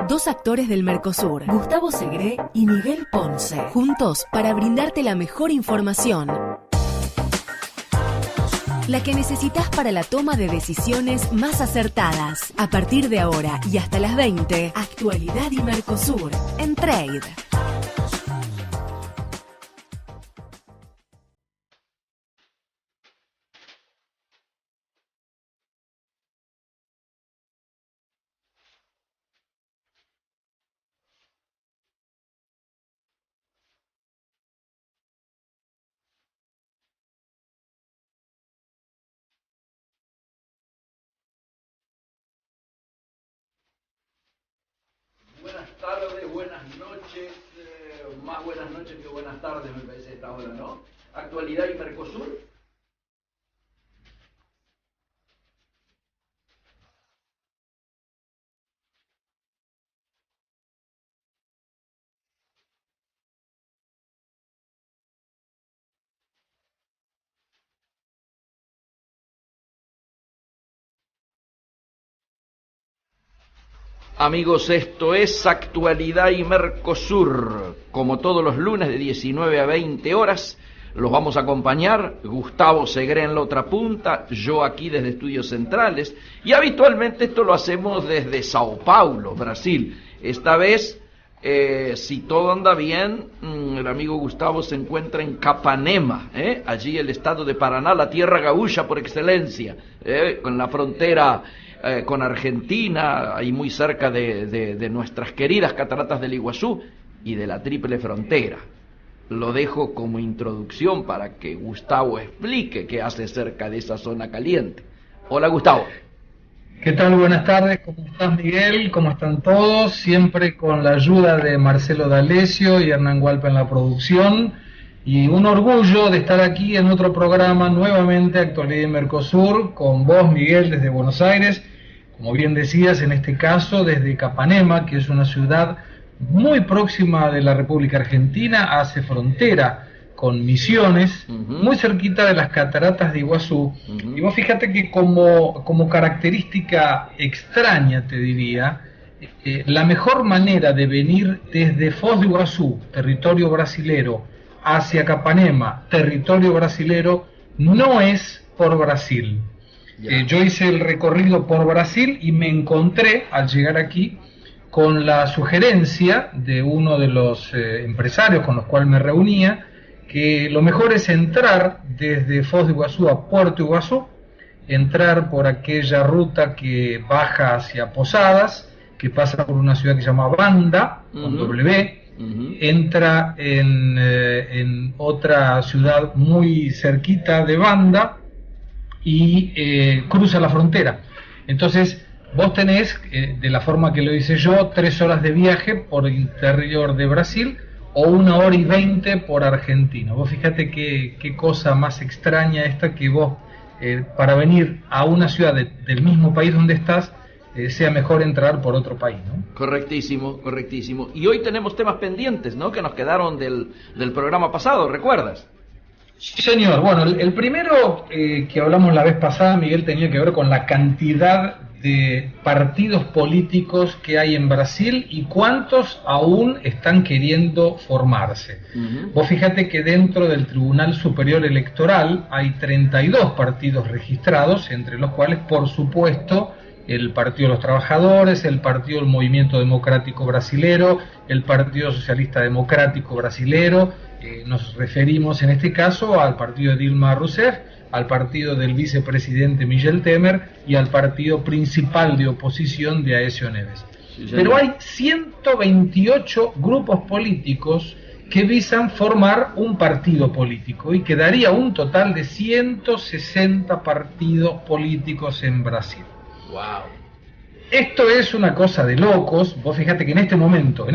Dos actores del Mercosur, Gustavo Segré y Miguel Ponce, juntos para brindarte la mejor información. La que necesitas para la toma de decisiones más acertadas. A partir de ahora y hasta las 20, Actualidad y Mercosur en Trade. Buenas tardes, buenas noches, más buenas noches que buenas tardes me parece esta hora, ¿no? Actualidad y Mercosur. Amigos, esto es Actualidad y Mercosur. Como todos los lunes de 19 a 20 horas, los vamos a acompañar Gustavo Segré en la otra punta, yo aquí desde Estudios Centrales, y habitualmente esto lo hacemos desde Sao Paulo, Brasil. Esta vez, si todo anda bien, el amigo Gustavo se encuentra en Capanema, allí el estado de Paraná, la tierra gaúcha por excelencia, con la frontera con Argentina, ahí muy cerca de nuestras queridas cataratas del Iguazú y de la Triple Frontera. Lo dejo como introducción para que Gustavo explique qué hace cerca de esa zona caliente. Hola, Gustavo. ¿Qué tal? Buenas tardes, ¿cómo estás, Miguel? ¿Cómo están todos? Siempre con la ayuda de Marcelo D'Alessio y Hernán Hualpa en la producción. Y un orgullo de estar aquí en otro programa, nuevamente Actualidad y Mercosur, con vos, Miguel, desde Buenos Aires. Como bien decías, en este caso desde Capanema, que es una ciudad muy próxima de la República Argentina, hace frontera con Misiones, muy cerquita de las cataratas de Iguazú. Y vos fíjate que como característica extraña, te diría, la mejor manera de venir desde Foz de Iguazú, territorio brasilero, hacia Capanema, territorio brasilero, no es por Brasil. Yo hice el recorrido por Brasil y me encontré, al llegar aquí, con la sugerencia de uno de los empresarios con los cuales me reunía, que lo mejor es entrar desde Foz de Iguazú a Puerto Iguazú, entrar por aquella ruta que baja hacia Posadas, que pasa por una ciudad que se llama Banda, con W, entra en otra ciudad muy cerquita de Banda y cruza la frontera. Entonces vos tenés, de la forma que lo hice yo, 3 horas de viaje por interior de Brasil o 1 hora y 20 por Argentina. Vos fíjate qué cosa más extraña esta, que vos para venir a una ciudad del mismo país donde estás, sea mejor entrar por otro país, ¿no? Correctísimo, correctísimo. Y hoy tenemos temas pendientes, ¿no? Que nos quedaron del programa pasado, ¿recuerdas? Sí, señor. Bueno, el primero que hablamos la vez pasada, Miguel, tenía que ver con la cantidad de partidos políticos que hay en Brasil y cuántos aún están queriendo formarse. Vos fíjate que dentro del Tribunal Superior Electoral hay 32 partidos registrados, entre los cuales, por supuesto, el Partido de los Trabajadores, el Partido del Movimiento Democrático Brasilero, el Partido Socialista Democrático Brasilero. Nos referimos en este caso al partido de Dilma Rousseff, al partido del vicepresidente Michel Temer y al partido principal de oposición de Aécio Neves. Sí, pero hay 128 grupos políticos que visan formar un partido político y que daría un total de 160 partidos políticos en Brasil. Wow. Esto es una cosa de locos. Vos fíjate que en este momento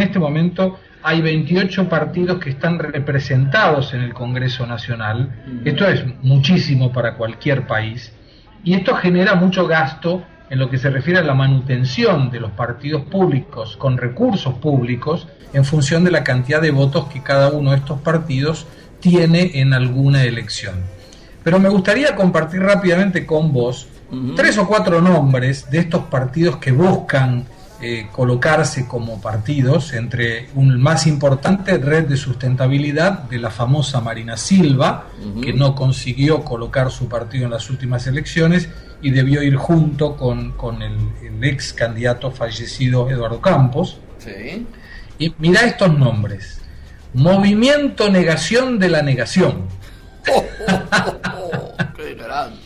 hay 28 partidos que están representados en el Congreso Nacional. Esto es muchísimo para cualquier país. Y esto genera mucho gasto en lo que se refiere a la manutención de los partidos públicos con recursos públicos en función de la cantidad de votos que cada uno de estos partidos tiene en alguna elección. Pero me gustaría compartir rápidamente con vos 3 o 4 nombres de estos partidos que buscan colocarse como partidos, entre un más importante, Red de Sustentabilidad, de la famosa Marina Silva, que no consiguió colocar su partido en las últimas elecciones y debió ir junto con el ex candidato fallecido Eduardo Campos. Sí. Y mira estos nombres: Movimiento Negación de la Negación. ¡Qué grande!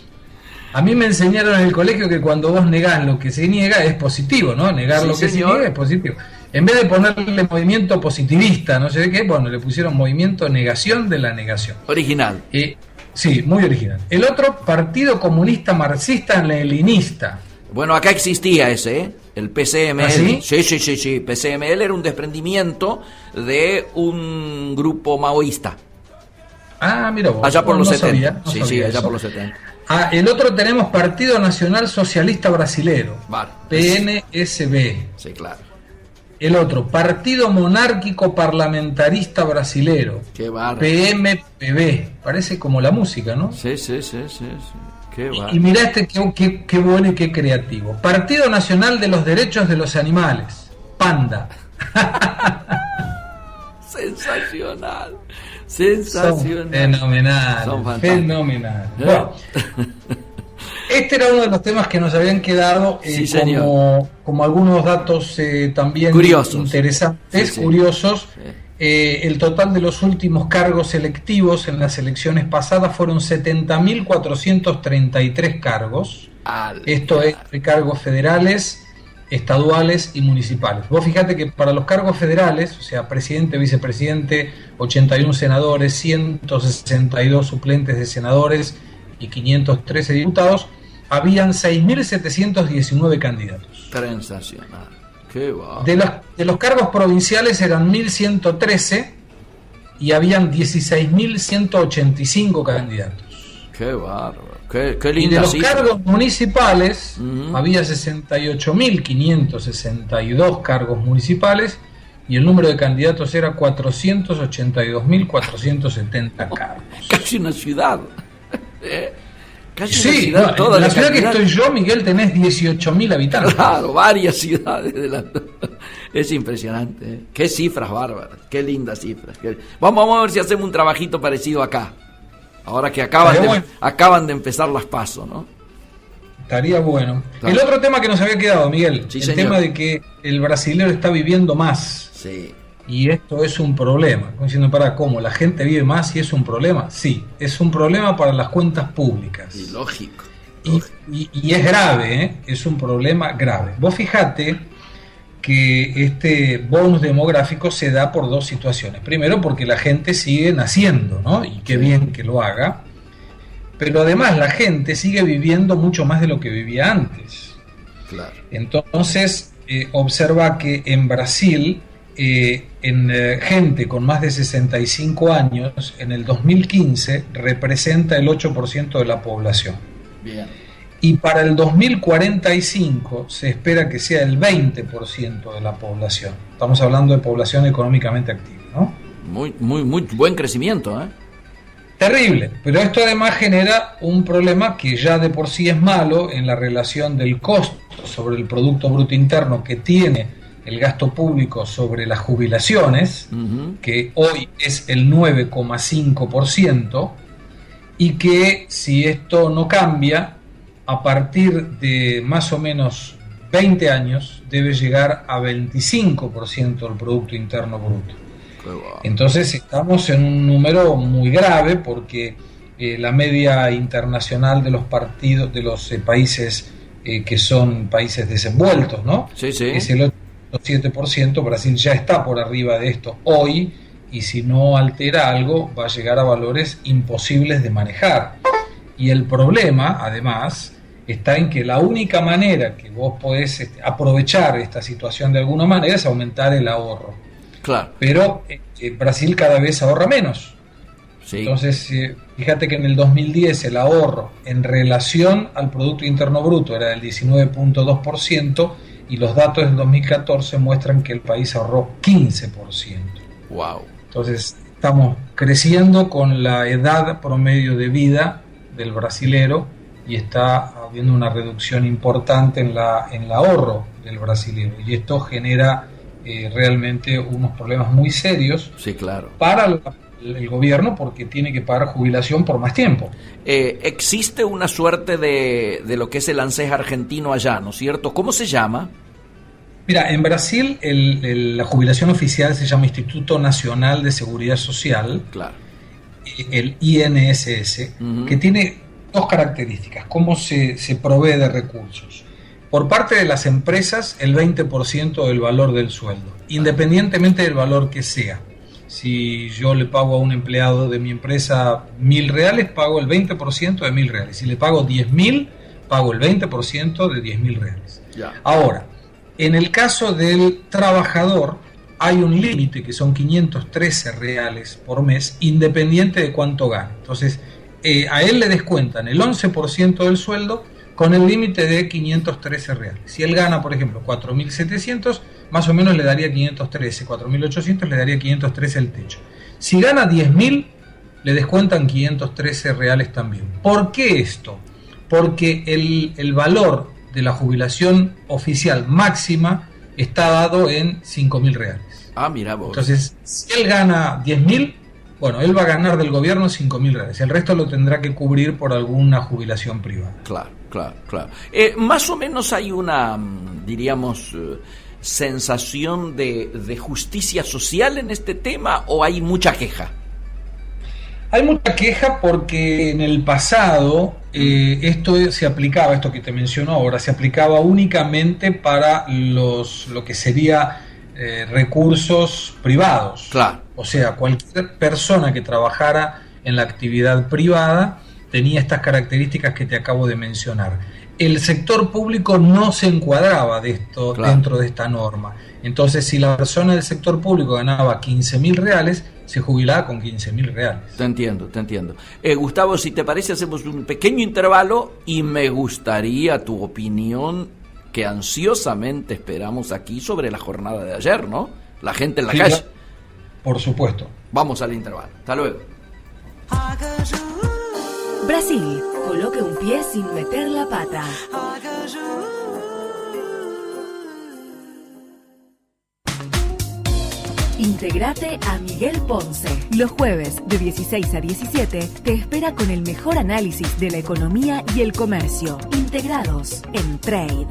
A mí me enseñaron en el colegio que cuando vos negás lo que se niega es positivo, ¿no? Negar Sí, lo que señor. se niega es positivo. En vez de ponerle movimiento positivista, no sé de qué, bueno, le pusieron movimiento negación de la negación. Original. Sí, muy original. El otro, Partido Comunista Marxista-Leninista. Bueno, acá existía ese, ¿eh? El PCML. ¿Ah, sí? Sí. PCML era un desprendimiento de un grupo maoísta. Ah, mira vos. Allá por los 70. Sabía, no sí, sabía allá eso. por los 70. Ah, el otro tenemos Partido Nacional Socialista Brasilero, Vale. PNSB. Sí, claro. El otro, Partido Monárquico Parlamentarista Brasilero, Qué bárbaro. PMPB. Parece como la música, ¿no? Sí. Qué bárbaro. Y mirá este, qué bueno y qué creativo. Partido Nacional de los Derechos de los Animales, PANDA. Sensacional. Son fenomenal. Son fantásticos. Fenomenal. Bueno, este era uno de los temas que nos habían quedado Sí, señor. como algunos datos también Curiosos. interesantes, Sí. curiosos. Sí. El total de los últimos cargos electivos en las elecciones pasadas fueron 70.433 cargos. Esto es de cargos federales, estaduales y municipales. Vos fijate que para los cargos federales, o sea, presidente, vicepresidente, 81 senadores, 162 suplentes de senadores y 513 diputados, habían 6.719 candidatos. Sensacional. Qué bárbaro. De los cargos provinciales eran 1.113 y habían 16.185 candidatos. Qué bárbaro. Qué Y de linda los cifra. cargos municipales Ujú. había 68.562 cargos municipales y el número de candidatos era 482.470 cargos. Casi una ciudad. Casi una Sí, ciudad no, toda en la de ciudad que candidatos. estoy yo, Miguel, tenés 18.000 habitantes. Claro, varias ciudades. Es impresionante. ¿Eh? Qué cifras bárbaras. Qué lindas cifras. Vamos a ver si hacemos un trabajito parecido acá. Ahora que Estaría bueno. acaban de empezar las PASO, ¿no? Estaría bueno. Claro. El otro tema que nos había quedado, Miguel, Sí, el señor. tema de que el brasilero está viviendo más. Sí. Y esto es un problema. Como diciendo, ¿cómo? ¿La gente vive más y es un problema? Sí, es un problema para las cuentas públicas. Y lógico. Y es grave, ¿eh? Es un problema grave. Vos fijate que este bonus demográfico se da por dos situaciones. Primero, porque la gente sigue naciendo, ¿no? Y qué bien que lo haga. Pero además la gente sigue viviendo mucho más de lo que vivía antes. Claro. Entonces, observa que en Brasil, gente con más de 65 años, en el 2015 representa el 8% de la población. Bien. Y para el 2045 se espera que sea el 20% de la población. Estamos hablando de población económicamente activa, ¿no? Muy buen crecimiento, ¿eh? Terrible, pero esto además genera un problema que ya de por sí es malo en la relación del costo sobre el Producto Bruto Interno que tiene el gasto público sobre las jubilaciones, que hoy es el 9,5%, y que si esto no cambia, a partir de más o menos 20 años debe llegar a 25% del Producto Interno Bruto. Entonces estamos en un número muy grave porque la media internacional de los partidos, de los países que son países desenvueltos, ¿no? Sí, sí. Es el 8,7%, Brasil ya está por arriba de esto hoy, y si no altera algo va a llegar a valores imposibles de manejar. Y el problema, además, está en que la única manera que vos podés aprovechar esta situación de alguna manera es aumentar el ahorro. Claro. Pero Brasil cada vez ahorra menos. Sí. Entonces, fíjate que en el 2010 el ahorro en relación al Producto Interno Bruto era del 19,2% y los datos del 2014 muestran que el país ahorró 15%. Wow. Entonces, estamos creciendo con la edad promedio de vida del brasilero y está habiendo una reducción importante en el ahorro del brasilero, y esto genera realmente unos problemas muy serios, sí, claro, para el gobierno, porque tiene que pagar jubilación por más tiempo. Existe una suerte de lo que es el ANSES argentino allá, ¿no es cierto? ¿Cómo se llama? Mira, en Brasil la jubilación oficial se llama Instituto Nacional de Seguridad Social, claro, el INSS, que tiene dos características: cómo se provee de recursos. Por parte de las empresas, el 20% del valor del sueldo, independientemente del valor que sea. Si yo le pago a un empleado de mi empresa 1.000 reales, pago el 20% de 1.000 reales. Si le pago 10.000, pago el 20% de 10.000 reales. Ya. Ahora, en el caso del trabajador, hay un límite que son 513 reales por mes, independiente de cuánto gane. Entonces, a él le descuentan el 11% del sueldo con el límite de 513 reales. Si él gana, por ejemplo, 4.700, más o menos le daría 513, 4.800 le daría 513 el techo. Si gana 10.000, le descuentan 513 reales también. ¿Por qué esto? Porque el valor de la jubilación oficial máxima está dado en 5.000 reales. Ah, mira vos. Entonces, si él gana 10.000, bueno, él va a ganar del gobierno 5.000 reales. El resto lo tendrá que cubrir por alguna jubilación privada. Claro, claro, claro. Más o menos hay una, diríamos, sensación de justicia social en este tema, ¿o hay mucha queja? Hay mucha queja porque en el pasado esto se aplicaba, esto que te menciono ahora, se aplicaba únicamente para lo que sería recursos privados. Claro. O sea, cualquier persona que trabajara en la actividad privada tenía estas características que te acabo de mencionar. El sector público no se encuadraba de esto, claro, dentro de esta norma. Entonces, si la persona del sector público ganaba 15.000 reales, se jubilaba con 15.000 reales. Te entiendo, te entiendo. Gustavo, si te parece, hacemos un pequeño intervalo y me gustaría tu opinión, que ansiosamente esperamos aquí, sobre la jornada de ayer, ¿no? La gente en la calle. Por supuesto. Vamos al intervalo. Hasta luego. Brasil, coloque un pie sin meter la pata. Integrate a Miguel Ponce. Los jueves de 16 a 17 te espera con el mejor análisis de la economía y el comercio, integrados en Trade.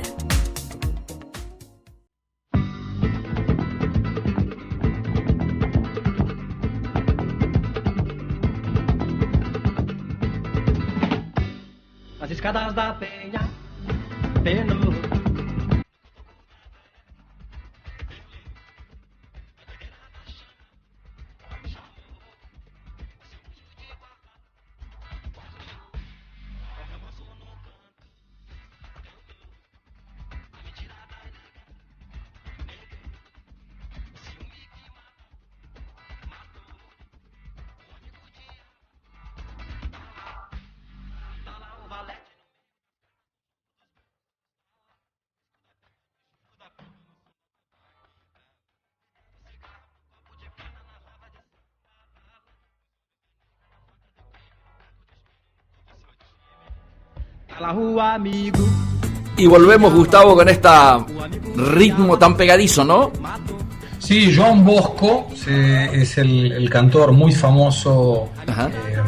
As escadas da penha, pelo. Y volvemos, Gustavo, con este ritmo tan pegadizo, ¿no? Sí, João Bosco es el cantor muy famoso,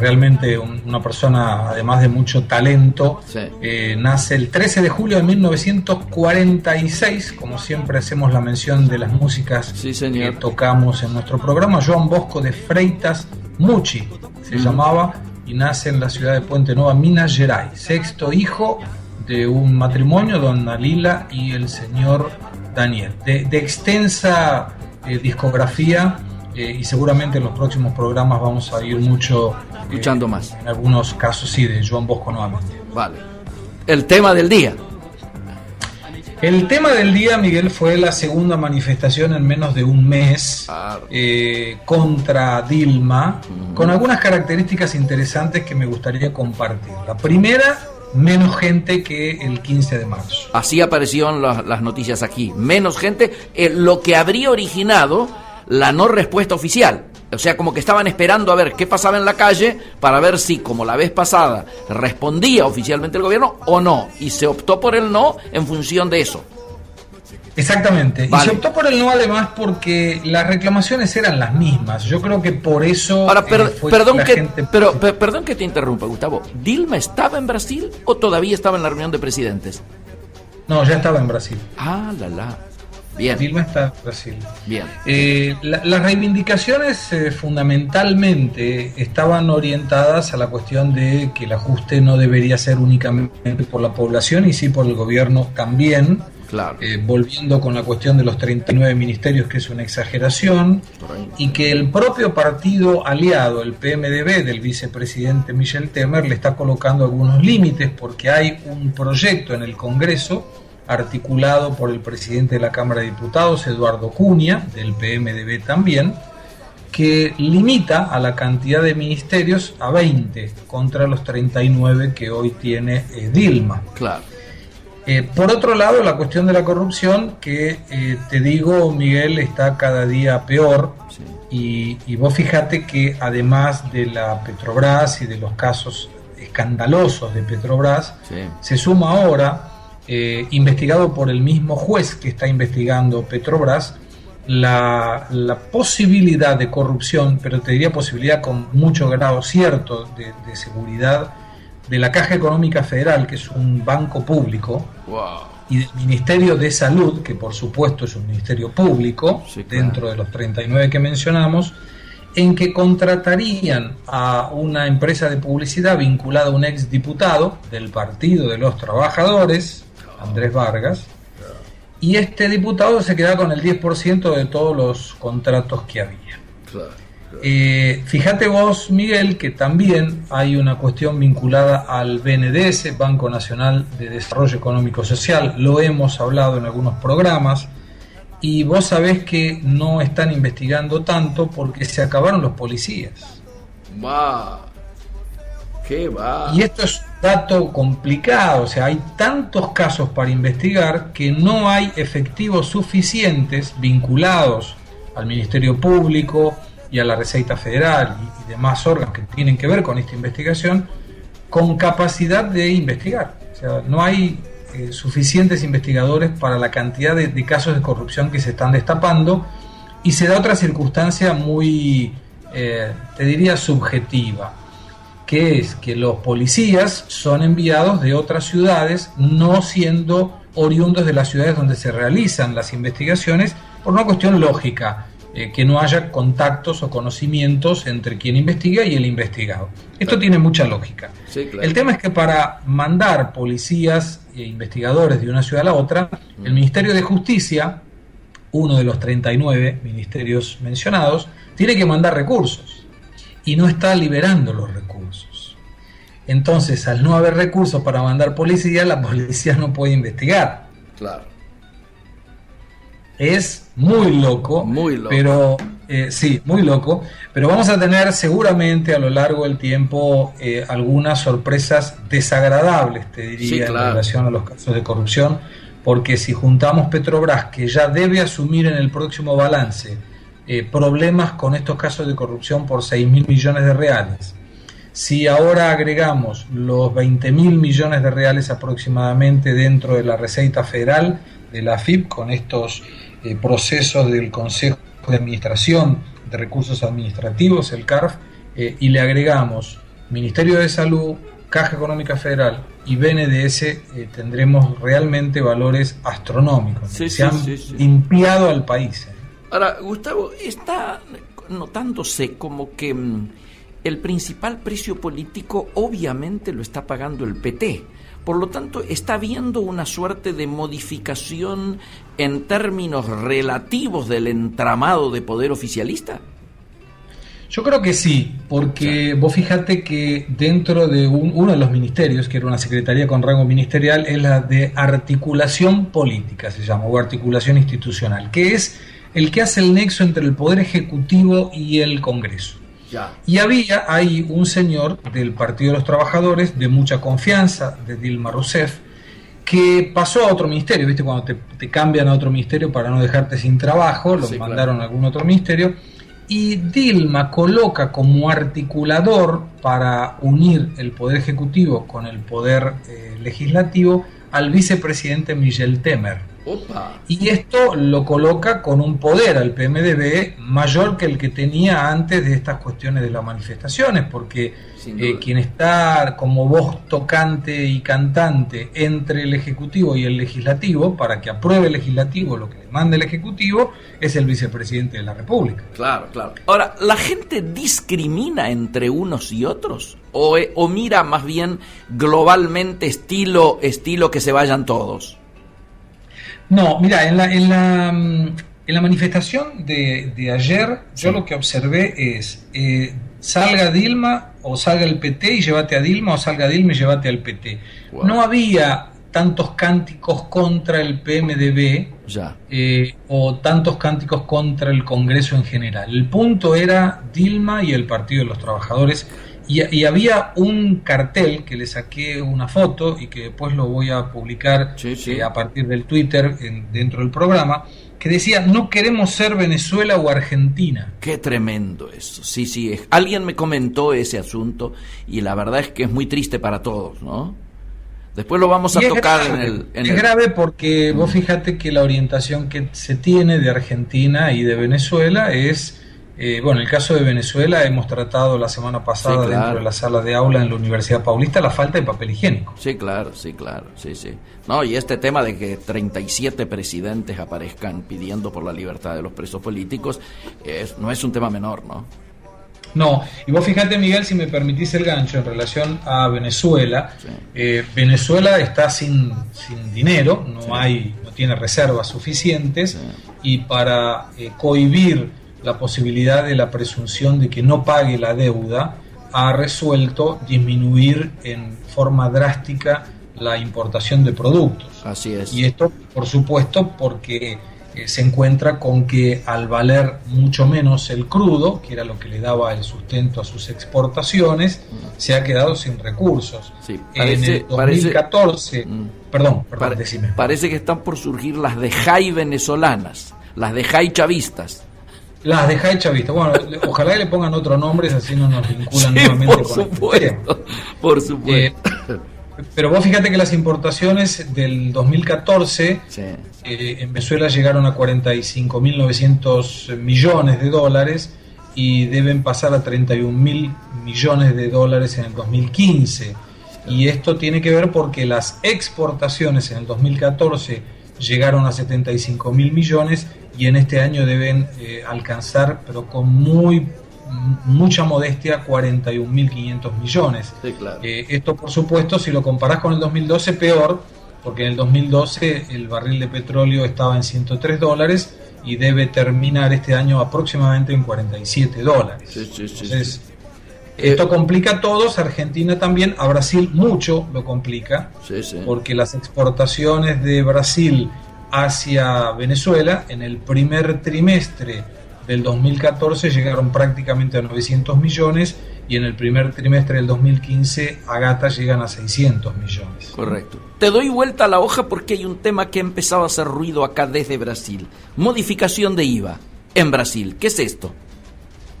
realmente una persona además de mucho talento. Sí. Nace el 13 de julio de 1946, como siempre hacemos la mención de las músicas, sí, señor, que tocamos en nuestro programa. João Bosco de Freitas Mucci se llamaba, y nace en la ciudad de Puente Nova, Minas Gerais, sexto hijo de un matrimonio, dona Lila y el señor Daniel, de extensa discografía, y seguramente en los próximos programas vamos a ir mucho escuchando más. En algunos casos sí, de João Bosco nuevamente. Vale. El tema del día. El tema del día, Miguel, fue la segunda manifestación en menos de un mes contra Dilma, con algunas características interesantes que me gustaría compartir. La primera, menos gente que el 15 de marzo. Así aparecieron las noticias aquí. Menos gente, lo que habría originado la no respuesta oficial. O sea, como que estaban esperando a ver qué pasaba en la calle para ver si, como la vez pasada, respondía oficialmente el gobierno o no. Y se optó por el no en función de eso. Exactamente. Vale. Y se optó por el no además porque las reclamaciones eran las mismas. Yo creo que por eso Ahora, fue perdón, la que, gente... perdón que te interrumpa, Gustavo. ¿Dilma estaba en Brasil o todavía estaba en la reunión de presidentes? No, ya estaba en Brasil. Ah, la. Bien. Dilma está en Brasil. Bien. Las reivindicaciones fundamentalmente estaban orientadas a la cuestión de que el ajuste no debería ser únicamente por la población y sí por el gobierno también. Claro. Volviendo con la cuestión de los 39 ministerios, que es una exageración, y que el propio partido aliado, el PMDB del vicepresidente Michel Temer, le está colocando algunos límites porque hay un proyecto en el Congreso articulado por el presidente de la Cámara de Diputados, Eduardo Cunha, del PMDB también, que limita a la cantidad de ministerios a 20 contra los 39 que hoy tiene Dilma. Claro. Por otro lado, la cuestión de la corrupción, que te digo, Miguel, está cada día peor. Sí. Y vos fíjate que además de la Petrobras y de los casos escandalosos de Petrobras, sí, se suma ahora, investigado por el mismo juez que está investigando Petrobras, la posibilidad de corrupción, pero te diría posibilidad con mucho grado cierto de seguridad, de la Caja Económica Federal, que es un banco público, wow, y del Ministerio de Salud, que por supuesto es un ministerio público, sí, claro, dentro de los 39 que mencionamos, en que contratarían a una empresa de publicidad vinculada a un exdiputado del Partido de los Trabajadores, Andrés Vargas, y este diputado se queda con el 10% de todos los contratos que había. Claro. Fíjate vos, Miguel, que también hay una cuestión vinculada al BNDES, Banco Nacional de Desarrollo Económico Social. Lo hemos hablado en algunos programas y vos sabés que no están investigando tanto porque se acabaron los policías. Va. ¿Qué va? Y esto es un dato complicado, o sea, hay tantos casos para investigar que no hay efectivos suficientes vinculados al Ministerio Público y a la Receita Federal y demás órganos que tienen que ver con esta investigación, con capacidad de investigar. O sea, no hay suficientes investigadores para la cantidad de casos de corrupción que se están destapando, y se da otra circunstancia muy, te diría, subjetiva, que es que los policías son enviados de otras ciudades, no siendo oriundos de las ciudades donde se realizan las investigaciones, por una cuestión lógica, que no haya contactos o conocimientos entre quien investiga y el investigado. Esto tiene mucha lógica. Sí, claro. El tema es que para mandar policías e investigadores de una ciudad a la otra, el Ministerio de Justicia, uno de los 39 ministerios mencionados, tiene que mandar recursos y no está liberando los recursos. Entonces, al no haber recursos para mandar policía, la policía no puede investigar. Claro. Es muy loco, pero sí, muy loco, pero vamos a tener seguramente a lo largo del tiempo algunas sorpresas desagradables, te diría, sí, claro, en relación a los casos de corrupción, porque si juntamos Petrobras, que ya debe asumir en el próximo balance problemas con estos casos de corrupción por 6.000 millones de reales, si ahora agregamos los 20.000 millones de reales aproximadamente dentro de la Receita Federal, de la AFIP, con estos procesos del Consejo de Administración de Recursos Administrativos, el CARF, y le agregamos Ministerio de Salud, Caja Económica Federal y BNDES, tendremos realmente valores astronómicos. Sí, se han limpiado al país. Ahora, Gustavo, está notándose como que el principal precio político obviamente lo está pagando el PT. Por lo tanto, ¿está habiendo una suerte de modificación en términos relativos del entramado de poder oficialista? Yo creo que sí, porque vos fíjate que dentro de uno de los ministerios, que era una secretaría con rango ministerial, es la de articulación política, se llama, o articulación institucional, que es el que hace el nexo entre el Poder Ejecutivo y el Congreso. Ya. Y había ahí un señor del Partido de los Trabajadores, de mucha confianza, de Dilma Rousseff, que pasó a otro ministerio, ¿viste? Cuando te cambian a otro ministerio para no dejarte sin trabajo, lo mandaron a algún otro ministerio, y Dilma coloca como articulador para unir el Poder Ejecutivo con el Poder Legislativo al vicepresidente Michel Temer. Opa. Y esto lo coloca con un poder al PMDB mayor que el que tenía antes de estas cuestiones de las manifestaciones, porque quien está como voz tocante y cantante entre el Ejecutivo y el Legislativo, para que apruebe el Legislativo lo que le manda el Ejecutivo, es el vicepresidente de la República. Claro, claro. Ahora, ¿la gente discrimina entre unos y otros? ¿O mira más bien globalmente estilo que se vayan todos? No, mira, en la manifestación de ayer, yo lo que observé es salga Dilma o salga el PT y llévate a Dilma, o salga Dilma y llévate al PT. Wow. No había tantos cánticos contra el PMDB o tantos cánticos contra el Congreso en general. El punto era Dilma y el Partido de los Trabajadores. Y había un cartel que le saqué una foto y que después lo voy a publicar a partir del Twitter dentro del programa, que decía: no queremos ser Venezuela o Argentina. Qué tremendo eso. Sí. Alguien me comentó ese asunto y la verdad es que es muy triste para todos, ¿no? Después lo vamos a tocar es grave porque vos fíjate que la orientación que se tiene de Argentina y de Venezuela es... en el caso de Venezuela hemos tratado la semana pasada dentro de la sala de aula en la Universidad Paulista la falta de papel higiénico. Sí, claro. No, y este tema de que 37 presidentes aparezcan pidiendo por la libertad de los presos políticos no es un tema menor, ¿no? No, y vos fíjate, Miguel, si me permitís el gancho en relación a Venezuela. Venezuela está sin dinero, no tiene reservas suficientes, y para cohibir la posibilidad de la presunción de que no pague la deuda, ha resuelto disminuir en forma drástica la importación de productos. Así es. Y esto, por supuesto, porque se encuentra con que al valer mucho menos el crudo, que era lo que le daba el sustento a sus exportaciones, se ha quedado sin recursos. Sí, en el 2014, perdón, decime. Parece que están por surgir las de Jai venezolanas, las de Jai chavistas. Las de Jai chavistas. Bueno, ojalá le pongan otro nombre, así no nos vinculan nuevamente con el tema. Por supuesto. Pero vos fíjate que las importaciones del 2014 en Venezuela llegaron a 45.900 millones de dólares y deben pasar a 31.000 millones de dólares en el 2015. Y esto tiene que ver porque las exportaciones en el 2014 llegaron a 75.000 millones y en este año deben alcanzar, pero con mucha modestia, 41.500 millones. Sí, claro. Esto, por supuesto, si lo comparás con el 2012, peor, porque en el 2012 el barril de petróleo estaba en $103 y debe terminar este año aproximadamente en $47. Entonces, esto complica a todos. Argentina también, a Brasil mucho lo complica, porque las exportaciones de Brasil hacia Venezuela en el primer trimestre del 2014 llegaron prácticamente a 900 millones y en el primer trimestre del 2015 a gata llegan a 600 millones. Correcto. Te doy vuelta a la hoja porque hay un tema que ha empezado a hacer ruido acá desde Brasil. Modificación de IVA en Brasil. ¿Qué es esto?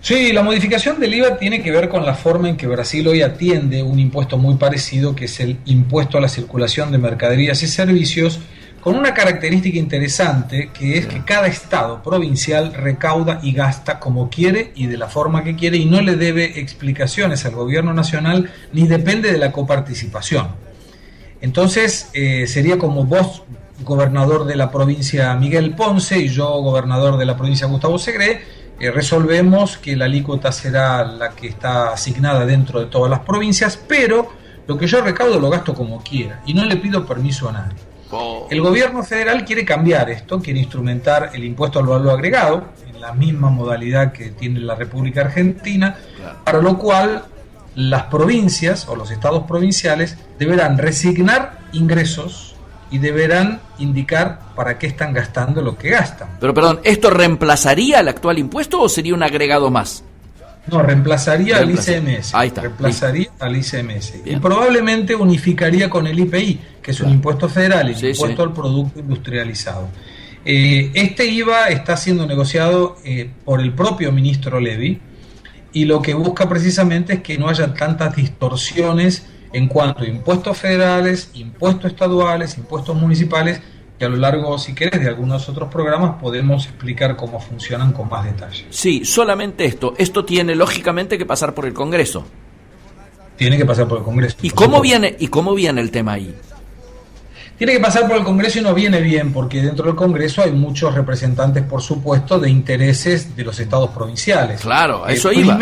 Sí, la modificación del IVA tiene que ver con la forma en que Brasil hoy atiende un impuesto muy parecido, que es el impuesto a la circulación de mercaderías y servicios, con una característica interesante, que es que cada estado provincial recauda y gasta como quiere y de la forma que quiere y no le debe explicaciones al gobierno nacional ni depende de la coparticipación. Entonces sería como vos, gobernador de la provincia Miguel Ponce, y yo, gobernador de la provincia Gustavo Segre, resolvemos que la alícuota será la que está asignada dentro de todas las provincias, pero lo que yo recaudo lo gasto como quiera y no le pido permiso a nadie. El gobierno federal quiere cambiar esto, quiere instrumentar el impuesto al valor agregado en la misma modalidad que tiene la República Argentina, para lo cual las provincias o los estados provinciales deberán resignar ingresos y deberán indicar para qué están gastando lo que gastan. Pero perdón, ¿esto reemplazaría el actual impuesto o sería un agregado más? No, reemplazaría al ICMS. Ahí está. Reemplazaría al ICMS. Bien. Y probablemente unificaría con el IPI, que es un impuesto federal, el impuesto al producto industrializado. Este IVA está siendo negociado por el propio ministro Levy, y lo que busca precisamente es que no haya tantas distorsiones en cuanto a impuestos federales, impuestos estaduales, impuestos municipales, que a lo largo, si querés, de algunos otros programas podemos explicar cómo funcionan con más detalle. Sí, solamente esto. Esto tiene lógicamente que pasar por el Congreso. Tiene que pasar por el Congreso. ¿Y cómo viene el tema ahí? Tiene que pasar por el Congreso y no viene bien, porque dentro del Congreso hay muchos representantes, por supuesto, de intereses de los estados provinciales. Claro, a eso iba.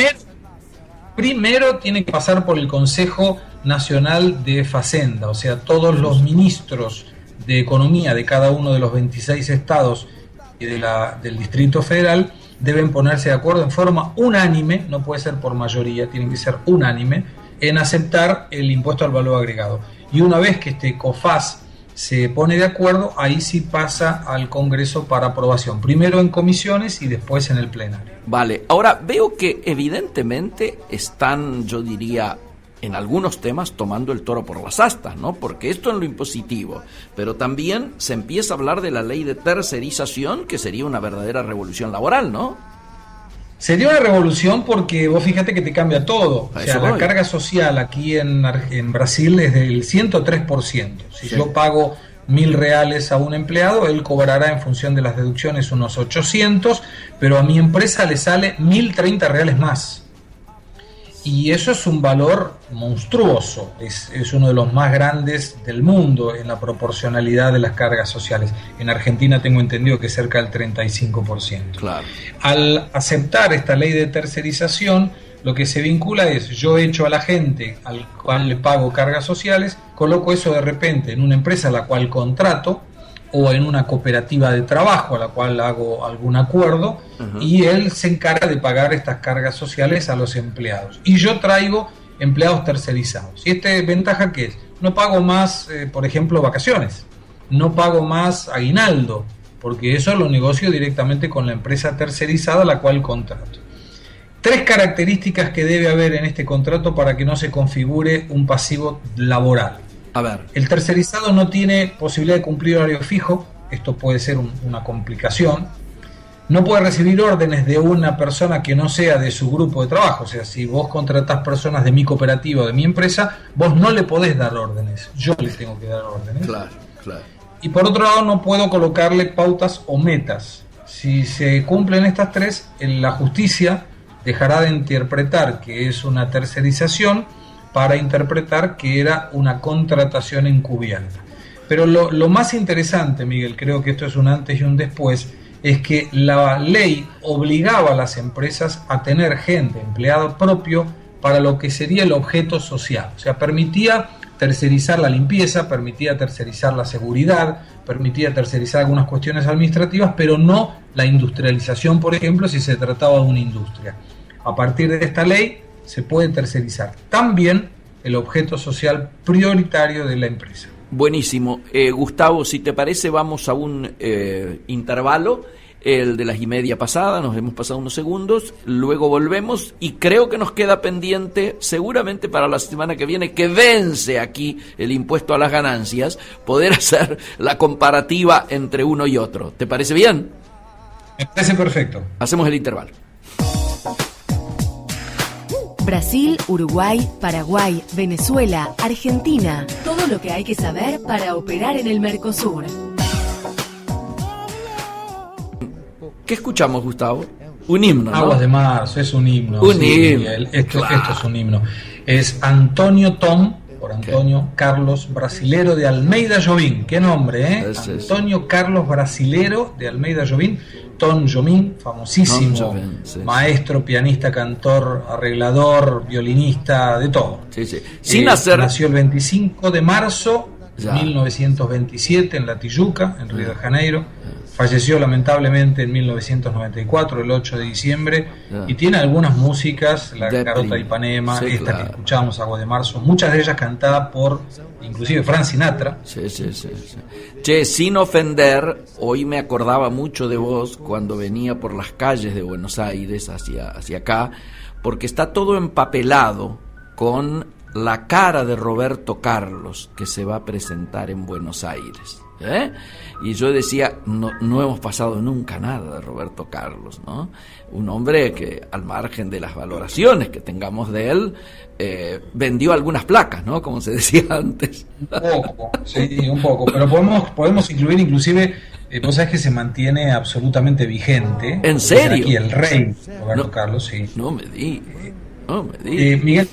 Primero tiene que pasar por el Consejo Nacional de Facenda, o sea, todos los ministros de Economía de cada uno de los 26 estados y del Distrito Federal deben ponerse de acuerdo en forma unánime, no puede ser por mayoría, tiene que ser unánime, en aceptar el impuesto al valor agregado. Y una vez que este COFAS se pone de acuerdo, ahí sí pasa al Congreso para aprobación, primero en comisiones y después en el plenario. Vale, ahora veo que evidentemente están, yo diría, en algunos temas tomando el toro por las astas, ¿no? Porque esto en lo impositivo, pero también se empieza a hablar de la ley de tercerización, que sería una verdadera revolución laboral, ¿no? Sería una revolución porque vos fíjate que te cambia todo. O sea, la carga social aquí en Brasil es del 103%. Si yo pago 1.000 reales a un empleado, él cobrará en función de las deducciones unos 800, pero a mi empresa le sale 1.030 reales más. Y eso es un valor monstruoso, es uno de los más grandes del mundo en la proporcionalidad de las cargas sociales. En Argentina tengo entendido que es cerca del 35%. Claro. Al aceptar esta ley de tercerización, lo que se vincula es, yo echo a la gente al cual le pago cargas sociales, coloco eso de repente en una empresa a la cual contrato, o en una cooperativa de trabajo a la cual hago algún acuerdo, y él se encarga de pagar estas cargas sociales a los empleados. Y yo traigo empleados tercerizados. ¿Y esta ventaja qué es? No pago más, por ejemplo, vacaciones. No pago más aguinaldo, porque eso lo negocio directamente con la empresa tercerizada a la cual contrato. 3 características que debe haber en este contrato para que no se configure un pasivo laboral. A ver. El tercerizado no tiene posibilidad de cumplir horario fijo, esto puede ser una complicación. No puede recibir órdenes de una persona que no sea de su grupo de trabajo, o sea, si vos contratás personas de mi cooperativa o de mi empresa, vos no le podés dar órdenes, yo le tengo que dar órdenes. Claro, claro. Y por otro lado, no puedo colocarle pautas o metas. Si se cumplen estas 3, la justicia dejará de interpretar que es una tercerización para interpretar que era una contratación encubierta. Pero lo más interesante, Miguel, creo que esto es un antes y un después, es que la ley obligaba a las empresas a tener gente, empleado propio, para lo que sería el objeto social. O sea, permitía tercerizar la limpieza, permitía tercerizar la seguridad, permitía tercerizar algunas cuestiones administrativas, pero no la industrialización, por ejemplo, si se trataba de una industria. A partir de esta ley se puede tercerizar también el objeto social prioritario de la empresa. Buenísimo. Gustavo, si te parece, vamos a un intervalo, el de las 1:30 pasadas, nos hemos pasado unos segundos, luego volvemos y creo que nos queda pendiente, seguramente para la semana que viene, que vence aquí el impuesto a las ganancias, poder hacer la comparativa entre uno y otro. ¿Te parece bien? Me parece perfecto. Hacemos el intervalo. Brasil, Uruguay, Paraguay, Venezuela, Argentina. Todo lo que hay que saber para operar en el Mercosur. ¿Qué escuchamos, Gustavo? Un himno, ¿no? Aguas de Marzo, es un himno. Un sí, himno. Esto es un himno. Es Antonio Tom, por Antonio Carlos Brasilero de Almeida Jobim. ¿Qué nombre, eh? Antonio Carlos Brasilero de Almeida Jobim. Tom Jobim, famosísimo Tom Jobim, sí, maestro, pianista, cantor, arreglador, violinista, de todo. Sí, sí. Sin hacer... Nació el 25 de marzo de 1927 en La Tijuca, en Río de Janeiro. Falleció lamentablemente en 1994, el 8 de diciembre, y tiene algunas músicas, La Garota de Ipanema, sí, esta que escuchábamos, Agua de Marzo, muchas de ellas cantadas por, inclusive, Frank Sinatra. Sí. Che, sin ofender, hoy me acordaba mucho de vos cuando venía por las calles de Buenos Aires hacia acá, porque está todo empapelado con la cara de Roberto Carlos, que se va a presentar en Buenos Aires. Y yo decía, no hemos pasado nunca nada de Roberto Carlos, ¿no? Un hombre que, al margen de las valoraciones que tengamos de él, vendió algunas placas, ¿no? Como se decía antes. Un poco, sí, un poco. Pero podemos incluir inclusive, vos sabés que se mantiene absolutamente vigente. ¿En serio? Aquí el rey Roberto Carlos, sí. No me di. Miguel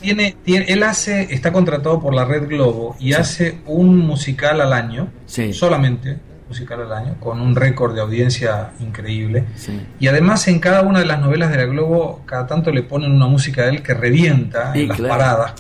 él está contratado por la Red Globo y hace un musical al año, solamente musical al año, con un récord de audiencia increíble. Y además en cada una de las novelas de la Globo, cada tanto le ponen una música de él que revienta en las paradas.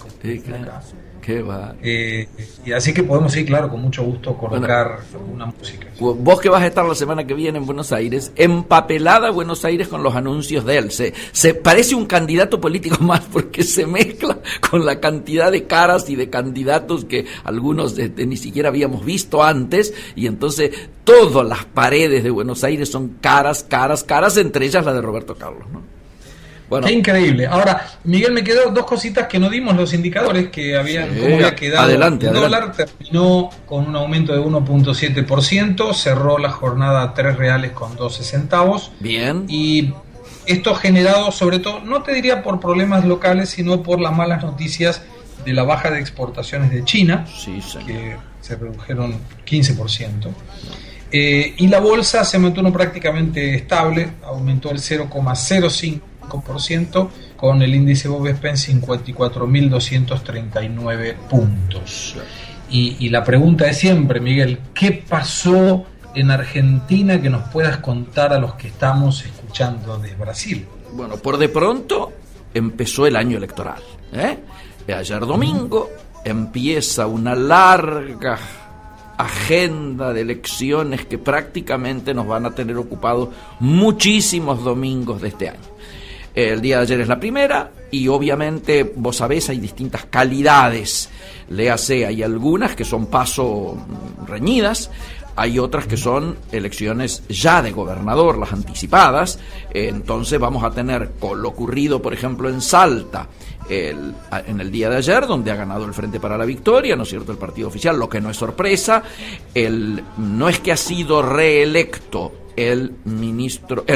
Qué va. Y así que podemos ir, claro, con mucho gusto colocar una música. Vos que vas a estar la semana que viene en Buenos Aires, empapelada Buenos Aires con los anuncios de él. Se parece un candidato político más porque se mezcla con la cantidad de caras y de candidatos que algunos ni siquiera habíamos visto antes, y entonces todas las paredes de Buenos Aires son caras, entre ellas la de Roberto Carlos, ¿no? Bueno. Qué increíble. Ahora, Miguel, me quedó dos cositas que no dimos, los indicadores que habían, cómo había quedado. Adelante. El dólar terminó con un aumento de 1.7%, cerró la jornada a $3.12. Bien. Y esto generado sobre todo, no te diría por problemas locales, sino por las malas noticias de la baja de exportaciones de China, que se redujeron 15%. Y la bolsa se mantuvo prácticamente estable, aumentó el 0,05%, con el índice Bovespa en 54.239 puntos. Y la pregunta es siempre, Miguel, ¿qué pasó en Argentina que nos puedas contar a los que estamos escuchando de Brasil? Bueno, por de pronto empezó el año electoral. Ayer domingo empieza una larga agenda de elecciones que prácticamente nos van a tener ocupados muchísimos domingos de este año. El día de ayer es la primera y obviamente vos sabés, hay distintas calidades. Léase, hay algunas que son paso reñidas, hay otras que son elecciones ya de gobernador, las anticipadas. Entonces vamos a tener con lo ocurrido, por ejemplo, en Salta, en el día de ayer, donde ha ganado el Frente para la Victoria, ¿no es cierto?, el partido oficial, lo que no es sorpresa. No es que ha sido reelecto el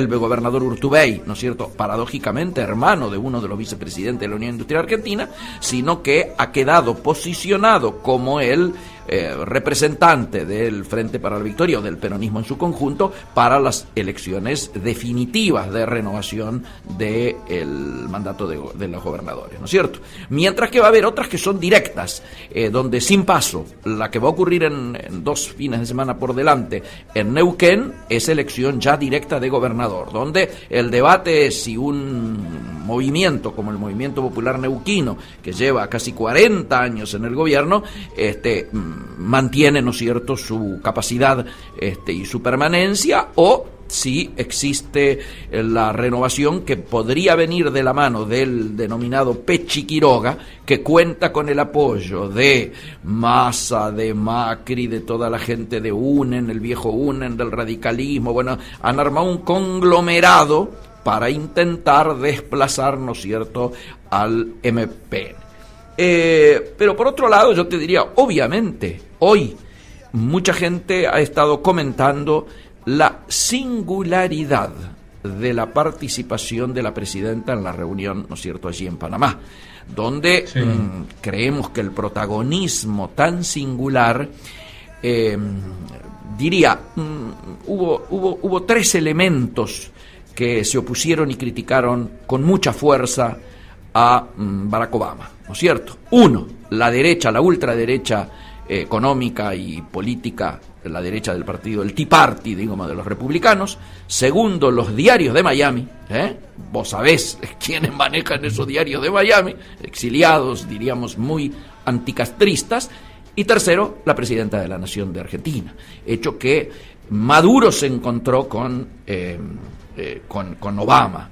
gobernador Urtubey, ¿no es cierto?, paradójicamente hermano de uno de los vicepresidentes de la Unión Industrial Argentina, sino que ha quedado posicionado como el representante del Frente para la Victoria o del peronismo en su conjunto para las elecciones definitivas de renovación del mandato de los gobernadores, ¿no es cierto? Mientras que va a haber otras que son directas, donde sin paso, la que va a ocurrir en 2 fines de semana por delante en Neuquén es elección ya directa de gobernador, donde el debate es si un movimiento como el Movimiento Popular Neuquino, que lleva casi 40 años en el gobierno, mantiene, ¿no es cierto?, su capacidad y su permanencia, o si existe la renovación que podría venir de la mano del denominado Pechi Quiroga, que cuenta con el apoyo de Massa, de Macri, de toda la gente de UNEN, el viejo UNEN, del radicalismo. Bueno, han armado un conglomerado para intentar desplazar, ¿no es cierto?, al MPN. Pero por otro lado, yo te diría, obviamente, hoy mucha gente ha estado comentando la singularidad de la participación de la presidenta en la reunión, ¿no es cierto?, allí en Panamá, donde creemos que el protagonismo tan singular, diría, hubo 3 elementos que se opusieron y criticaron con mucha fuerza a Barack Obama, ¿no es cierto? 1, la derecha, la ultraderecha económica y política, la derecha del partido, el Tea Party, digamos, de los republicanos. 2, los diarios de Miami, vos sabés quiénes manejan esos diarios de Miami, exiliados, diríamos, muy anticastristas. Y 3, la presidenta de la Nación de Argentina, hecho que Maduro se encontró con Obama.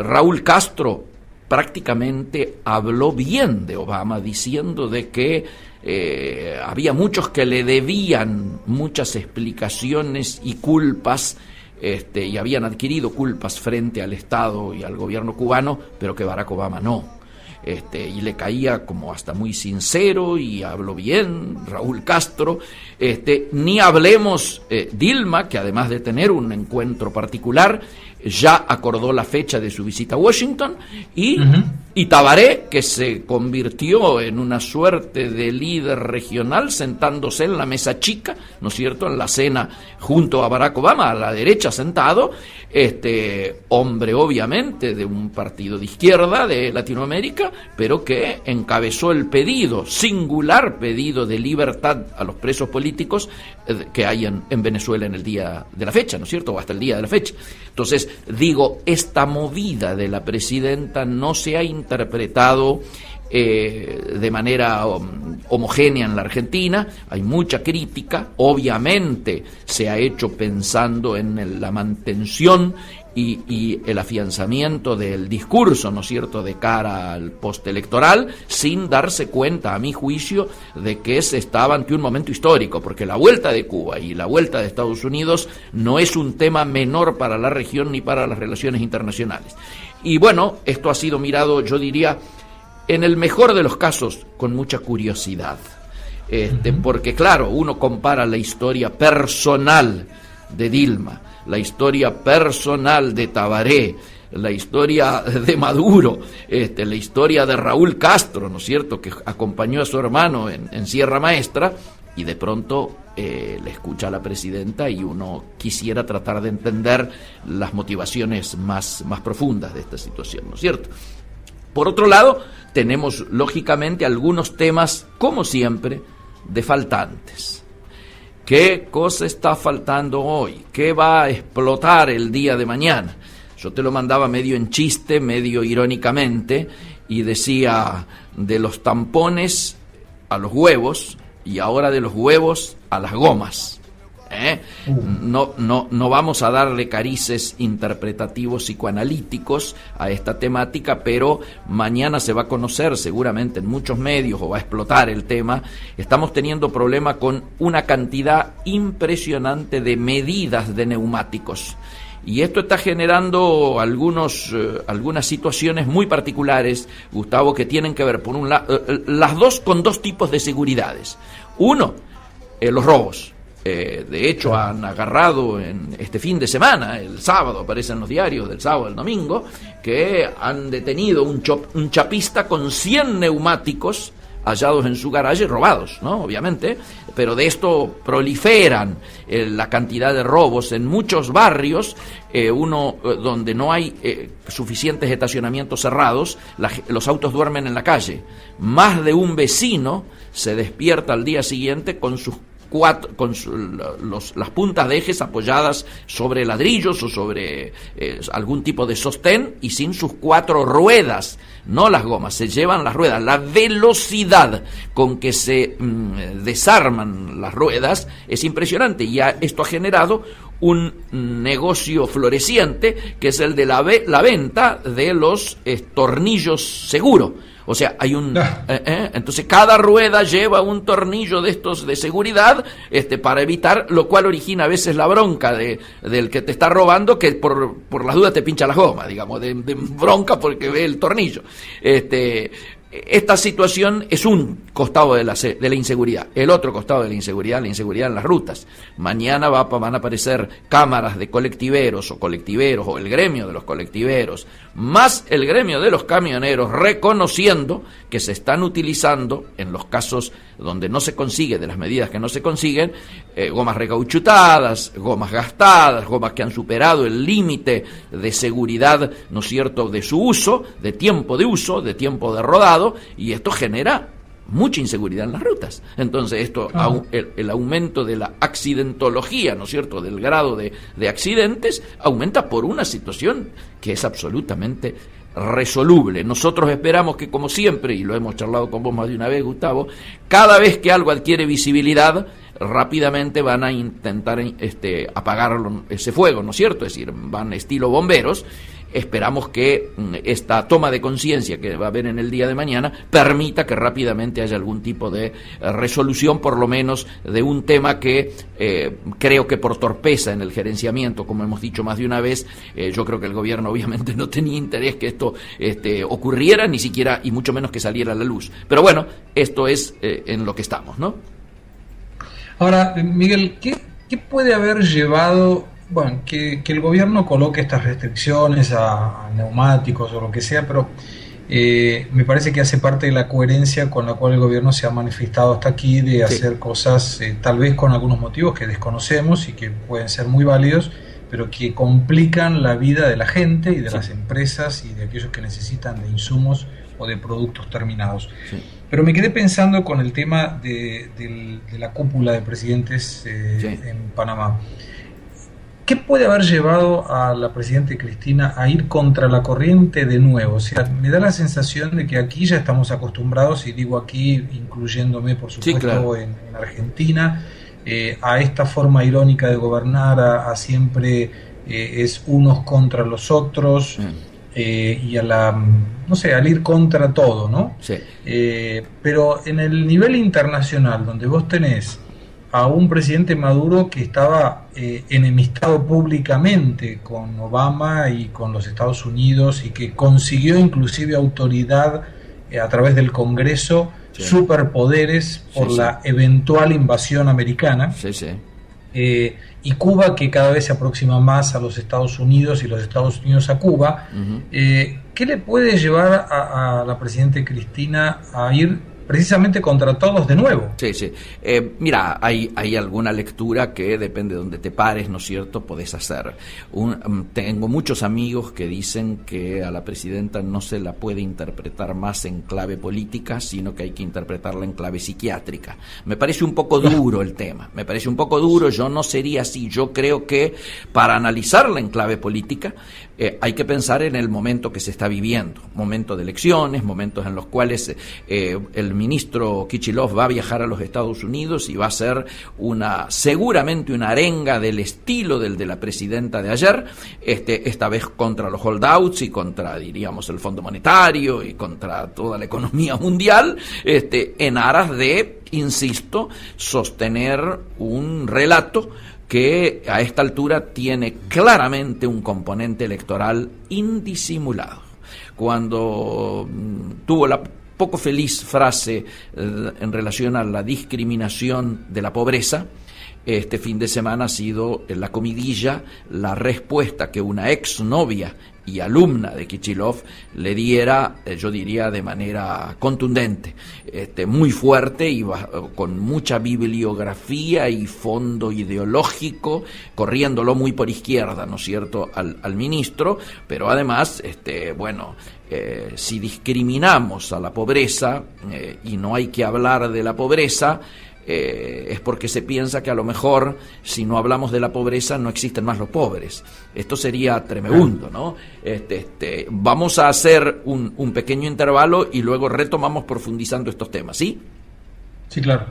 Raúl Castro prácticamente habló bien de Obama, diciendo de que había muchos que le debían muchas explicaciones y culpas, y habían adquirido culpas frente al Estado y al gobierno cubano, pero que Barack Obama no. y le caía como hasta muy sincero y habló bien Raúl Castro, ni hablemos Dilma, que además de tener un encuentro particular, ya acordó la fecha de su visita a Washington, y Tabaré, que se convirtió en una suerte de líder regional, sentándose en la mesa chica, ¿no es cierto?, en la cena junto a Barack Obama, a la derecha sentado, hombre obviamente de un partido de izquierda de Latinoamérica, pero que encabezó el pedido, singular pedido de libertad a los presos políticos que hay en Venezuela en el día de la fecha, ¿no es cierto?, o hasta el día de la fecha. Entonces, digo, esta movida de la presidenta no se ha interpretado de manera homogénea en la Argentina. Hay mucha crítica, obviamente se ha hecho pensando en la mantención y el afianzamiento del discurso, ¿no es cierto?, de cara al postelectoral, sin darse cuenta, a mi juicio, de que se estaba ante un momento histórico, porque la vuelta de Cuba y la vuelta de Estados Unidos no es un tema menor para la región ni para las relaciones internacionales. Y bueno, esto ha sido mirado, yo diría, en el mejor de los casos, con mucha curiosidad, porque claro, uno compara la historia personal de Dilma, la historia personal de Tabaré, la historia de Maduro, la historia de Raúl Castro, ¿no es cierto?, que acompañó a su hermano en Sierra Maestra, y de pronto le escucha a la presidenta y uno quisiera tratar de entender las motivaciones más profundas de esta situación, ¿no es cierto? Por otro lado, tenemos lógicamente algunos temas, como siempre, defaltantes. ¿Qué cosa está faltando hoy? ¿Qué va a explotar el día de mañana? Yo te lo mandaba medio en chiste, medio irónicamente, y decía, de los tampones a los huevos, y ahora de los huevos a las gomas. No vamos a darle carices interpretativos psicoanalíticos a esta temática, pero mañana se va a conocer seguramente en muchos medios, o va a explotar el tema. Estamos teniendo problema con una cantidad impresionante de medidas de neumáticos, y esto está generando algunas situaciones muy particulares, Gustavo, que tienen que ver, por un lado, las dos, con dos tipos de seguridades. Uno, los robos. De hecho, han agarrado en este fin de semana, el sábado, aparece en los diarios del sábado al domingo, que han detenido un chapista con 100 neumáticos hallados en su garaje, robados, ¿no?, obviamente, pero de esto proliferan la cantidad de robos en muchos barrios, donde no hay suficientes estacionamientos cerrados, los autos duermen en la calle. Más de un vecino se despierta al día siguiente con las puntas de ejes apoyadas sobre ladrillos o sobre algún tipo de sostén, y sin sus 4 ruedas, no las gomas, se llevan las ruedas. La velocidad con que se desarman las ruedas es impresionante, y esto ha generado un negocio floreciente, que es el de la venta de los tornillos seguros. O sea, hay entonces cada rueda lleva un tornillo de estos de seguridad, para evitar, lo cual origina a veces la bronca del que te está robando, que por las dudas te pincha las gomas, digamos, de bronca porque ve el tornillo. Esta situación es un costado de la inseguridad. El otro costado de la inseguridad en las rutas. Mañana van a aparecer cámaras de colectiveros o el gremio de los colectiveros, más el gremio de los camioneros, reconociendo que se están utilizando, en los casos donde no se consigue, de las medidas que no se consiguen, gomas recauchutadas, gomas gastadas, gomas que han superado el límite de seguridad, ¿no es cierto?, de su uso, de tiempo de rodado, y esto genera mucha inseguridad en las rutas. Entonces esto, el aumento de la accidentología, ¿no es cierto?, del grado de accidentes, aumenta por una situación que es absolutamente resoluble. Nosotros esperamos que, como siempre, y lo hemos charlado con vos más de una vez, Gustavo, cada vez que algo adquiere visibilidad, rápidamente van a intentar apagar ese fuego, ¿no es cierto? Es decir, van estilo bomberos. Esperamos que esta toma de conciencia que va a haber en el día de mañana permita que rápidamente haya algún tipo de resolución, por lo menos de un tema que creo que por torpeza en el gerenciamiento, como hemos dicho más de una vez, yo creo que el gobierno obviamente no tenía interés que esto ocurriera, ni siquiera, y mucho menos que saliera a la luz. Pero bueno, esto es en lo que estamos, ¿no? Ahora, Miguel, ¿qué puede haber llevado, bueno, que el gobierno coloque estas restricciones a neumáticos o lo que sea, pero me parece que hace parte de la coherencia con la cual el gobierno se ha manifestado hasta aquí de hacer cosas, tal vez con algunos motivos que desconocemos y que pueden ser muy válidos, pero que complican la vida de la gente y de las empresas y de aquellos que necesitan de insumos o de productos terminados. Sí. Pero me quedé pensando con el tema de la cúpula de presidentes en Panamá. ¿Qué puede haber llevado a la presidenta Cristina a ir contra la corriente de nuevo? O sea, me da la sensación de que aquí ya estamos acostumbrados, y digo aquí incluyéndome por supuesto en Argentina, a esta forma irónica de gobernar, a siempre es unos contra los otros, y a al ir contra todo, ¿no? Sí. Pero en el nivel internacional, donde vos tenés a un presidente Maduro que estaba enemistado públicamente con Obama y con los Estados Unidos, y que consiguió inclusive autoridad a través del Congreso, superpoderes por la eventual invasión americana, y Cuba, que cada vez se aproxima más a los Estados Unidos y los Estados Unidos a Cuba. ¿Qué le puede llevar a la presidenta Cristina a ir precisamente contra todos de nuevo? Sí. Mira, hay alguna lectura que depende de donde te pares, ¿no es cierto?, podés hacer. Tengo muchos amigos que dicen que a la presidenta no se la puede interpretar más en clave política, sino que hay que interpretarla en clave psiquiátrica. Me parece un poco duro el tema, yo no sería así. Yo creo que para analizarla en clave política hay que pensar en el momento que se está viviendo, momento de elecciones, momentos en los cuales el ministro Kichilov va a viajar a los Estados Unidos y va a hacer seguramente una arenga del estilo del de la presidenta de ayer, esta vez contra los holdouts y contra, diríamos, el Fondo Monetario y contra toda la economía mundial, en aras de, insisto, sostener un relato que a esta altura tiene claramente un componente electoral indisimulado. Cuando tuvo la poco feliz frase en relación a la discriminación de la pobreza, este fin de semana ha sido en la comidilla la respuesta que una exnovia y alumna de Kichilov le diera, yo diría de manera contundente, muy fuerte y con mucha bibliografía y fondo ideológico, corriéndolo muy por izquierda, ¿no es cierto?, al ministro, pero además, si discriminamos a la pobreza, y no hay que hablar de la pobreza, es porque se piensa que a lo mejor si no hablamos de la pobreza no existen más los pobres. Esto sería tremendo, ¿no? Vamos a hacer un pequeño intervalo y luego retomamos profundizando estos temas, ¿sí? Sí, claro.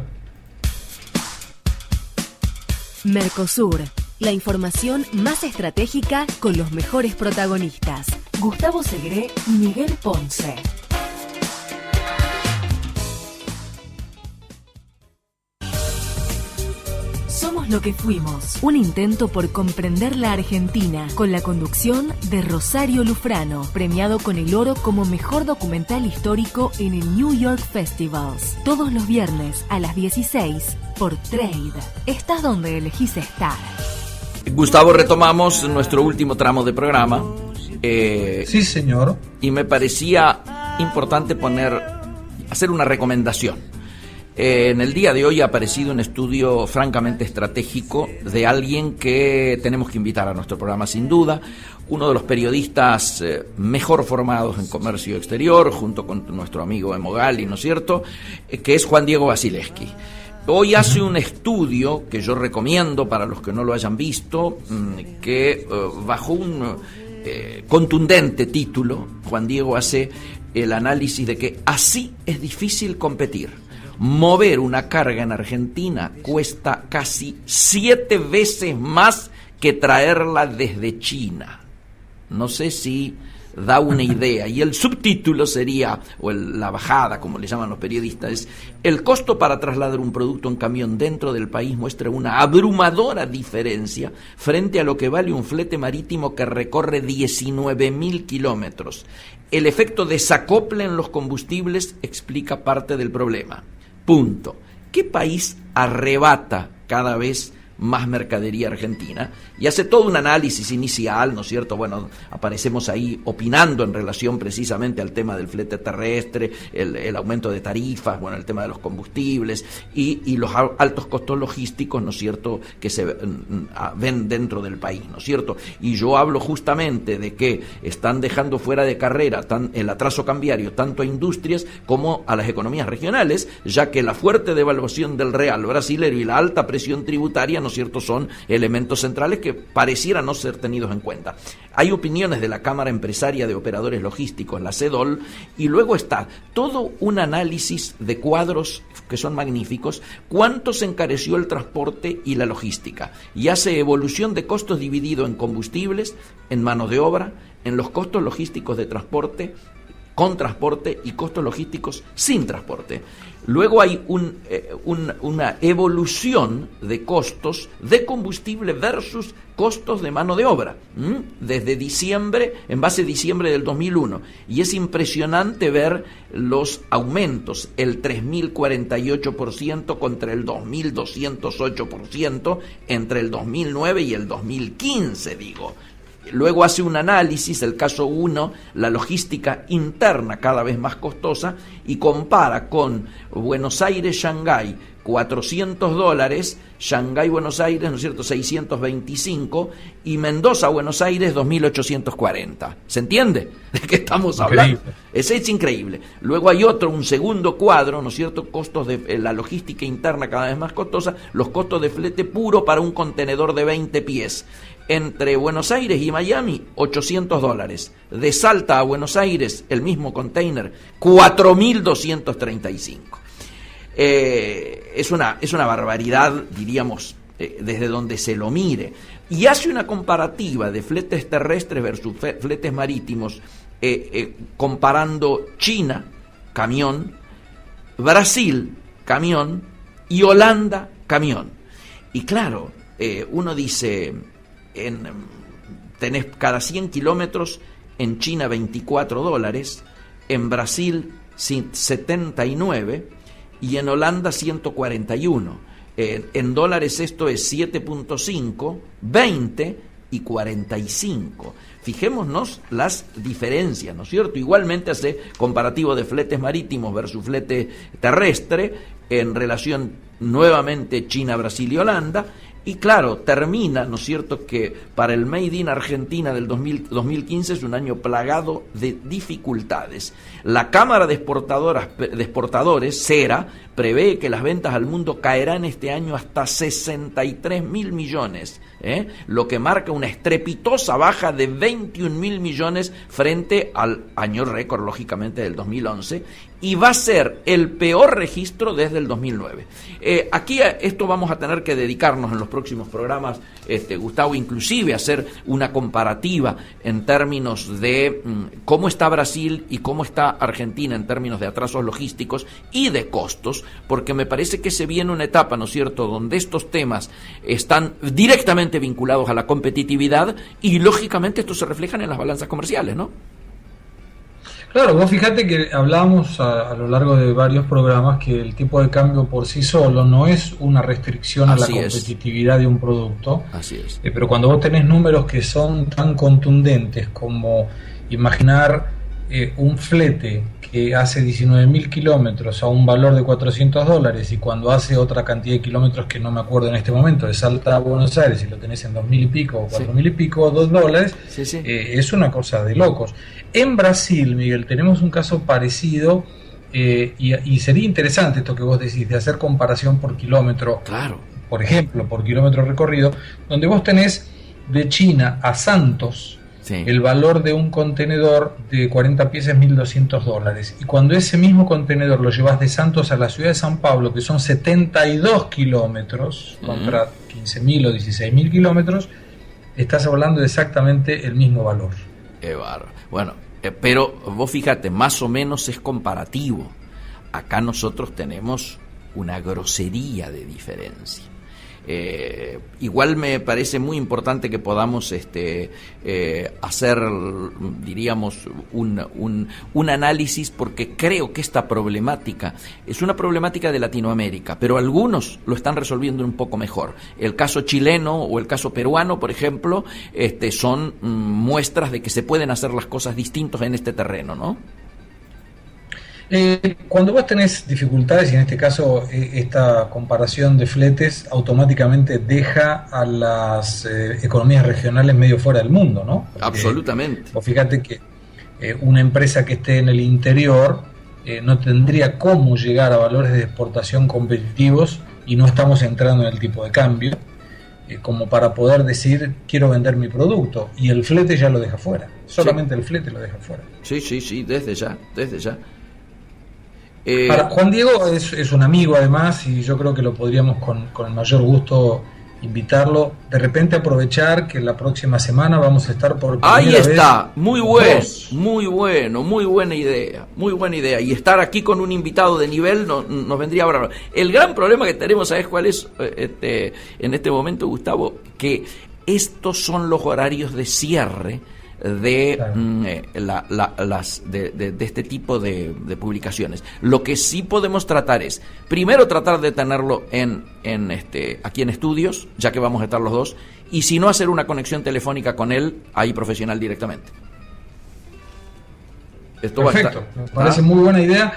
Mercosur, la información más estratégica con los mejores protagonistas. Gustavo Segré y Miguel Ponce. Somos lo que fuimos. Un intento por comprender la Argentina, con la conducción de Rosario Lufrano, premiado con el oro como mejor documental histórico en el New York Festivals. Todos los viernes a las 16 por Trade. Estás donde elegís estar. Gustavo, retomamos nuestro último tramo de programa. Sí, señor. Y me parecía importante hacer una recomendación. En el día de hoy ha aparecido un estudio francamente estratégico de alguien que tenemos que invitar a nuestro programa sin duda, uno de los periodistas mejor formados en comercio exterior, junto con nuestro amigo Emogali, ¿no es cierto?, que es Juan Diego Vasilevsky. Hoy hace un estudio que yo recomiendo para los que no lo hayan visto, que bajo un contundente título, Juan Diego hace el análisis de que así es difícil competir. mover una carga en Argentina cuesta casi 7 veces más que traerla desde China. No sé si da una idea, y el subtítulo sería, o la bajada, como le llaman los periodistas, es: el costo para trasladar un producto en camión dentro del país muestra una abrumadora diferencia frente a lo que vale un flete marítimo que recorre 19.000 kilómetros. El efecto desacople en los combustibles explica parte del problema. Punto. ¿Qué país arrebata cada vez más mercadería argentina? Y hace todo un análisis inicial, ¿no es cierto? Bueno, aparecemos ahí opinando en relación precisamente al tema del flete terrestre, el aumento de tarifas, bueno, el tema de los combustibles y los altos costos logísticos, ¿no es cierto?, que se ven dentro del país, ¿no es cierto? Y yo hablo justamente de que están dejando fuera de carrera el atraso cambiario tanto a industrias como a las economías regionales, ya que la fuerte devaluación del real brasilero y la alta presión tributaria, ¿no es cierto?, son elementos centrales que pareciera no ser tenidos en cuenta. Hay opiniones de la Cámara Empresaria de Operadores Logísticos, la CEDOL, y luego está todo un análisis de cuadros que son magníficos. ¿Cuánto se encareció el transporte y la logística? Y hace evolución de costos dividido en combustibles, en mano de obra, en los costos logísticos de transporte, con transporte, y costos logísticos sin transporte. Luego hay una evolución de costos de combustible versus costos de mano de obra, desde diciembre, en base a diciembre del 2001. Y es impresionante ver los aumentos, el 3.048% contra el 2.208% entre el 2009 y el 2015, digo. Luego hace un análisis, el caso 1, la logística interna cada vez más costosa, y compara con Buenos Aires-Shanghái, $400, Shanghái-Buenos Aires, ¿no es cierto?, 625, y Mendoza-Buenos Aires, 2.840. ¿Se entiende de qué estamos hablando? Ese es increíble. Luego hay un segundo cuadro, ¿no es cierto?, costos de la logística interna cada vez más costosa, los costos de flete puro para un contenedor de 20 pies. Entre Buenos Aires y Miami, $800. De Salta a Buenos Aires, el mismo container, 4.235. Es una barbaridad, diríamos, desde donde se lo mire. Y hace una comparativa de fletes terrestres versus fletes marítimos, comparando China, camión, Brasil, camión, y Holanda, camión. Y claro, uno dice, tenés cada 100 kilómetros en China $24, en Brasil 79 y en Holanda 141. En dólares esto es 7.5, 20 y 45. Fijémonos las diferencias, ¿no es cierto? Igualmente hace comparativo de fletes marítimos versus flete terrestre en relación nuevamente China, Brasil y Holanda. Y claro, termina, ¿no es cierto?, que para el Made in Argentina del 2015 es un año plagado de dificultades. La Cámara de Exportadores, CERA, prevé que las ventas al mundo caerán este año hasta 63.000 millones, lo que marca una estrepitosa baja de 21.000 millones frente al año récord, lógicamente, del 2011, y va a ser el peor registro desde el 2009. Aquí a esto vamos a tener que dedicarnos en los próximos programas, Gustavo, inclusive hacer una comparativa en términos de cómo está Brasil y cómo está Argentina en términos de atrasos logísticos y de costos, porque me parece que se viene una etapa, ¿no es cierto?, donde estos temas están directamente vinculados a la competitividad y lógicamente esto se refleja en las balanzas comerciales, ¿no? Claro, vos fíjate que hablábamos a lo largo de varios programas que el tipo de cambio por sí solo no es una restricción a la competitividad de un producto. Así es. Pero cuando vos tenés números que son tan contundentes como imaginar un flete que hace 19.000 kilómetros a un valor de $400, y cuando hace otra cantidad de kilómetros que no me acuerdo en este momento, de Salta a Buenos Aires y lo tenés en 2.000 y pico o 4.000 y pico o $2, es una cosa de locos. En Brasil, Miguel, tenemos un caso parecido, y sería interesante esto que vos decís, de hacer comparación por kilómetro, claro, por ejemplo, por kilómetro recorrido, donde vos tenés de China a Santos, Sí. el valor de un contenedor de 40 pies es $1.200. Y cuando ese mismo contenedor lo llevas de Santos a la ciudad de San Pablo, que son 72 kilómetros, contra 15.000 o 16.000 kilómetros, estás hablando de exactamente el mismo valor. Qué bárbaro. Bueno, pero vos fíjate, más o menos es comparativo. Acá nosotros tenemos una grosería de diferencia. Igual me parece muy importante que podamos hacer, diríamos, un análisis, porque creo que esta problemática es una problemática de Latinoamérica, pero algunos lo están resolviendo un poco mejor. El caso chileno o el caso peruano, por ejemplo, son muestras de que se pueden hacer las cosas distintas en este terreno, ¿no? Cuando vos tenés dificultades, y en este caso esta comparación de fletes automáticamente deja a las economías regionales medio fuera del mundo, ¿no? Porque absolutamente. Vos fíjate que una empresa que esté en el interior no tendría cómo llegar a valores de exportación competitivos, y no estamos entrando en el tipo de cambio, como para poder decir quiero vender mi producto, y el flete ya lo deja fuera, solamente el flete lo deja fuera. Sí, desde ya. Para Juan Diego es un amigo además, y yo creo que lo podríamos con el mayor gusto invitarlo, de repente aprovechar que la próxima semana vamos a estar por primera ahí está, vez muy buena idea, y estar aquí con un invitado de nivel nos vendría bárbaro. El gran problema que tenemos, ¿sabes cuál es en este momento, Gustavo? Que estos son los horarios de cierre de, claro, de este tipo de publicaciones. Lo que sí podemos tratar es, primero, tratar de tenerlo aquí en estudios, ya que vamos a estar los dos, y si no, hacer una conexión telefónica con él, ahí profesional directamente. Esto perfecto, me parece muy buena idea,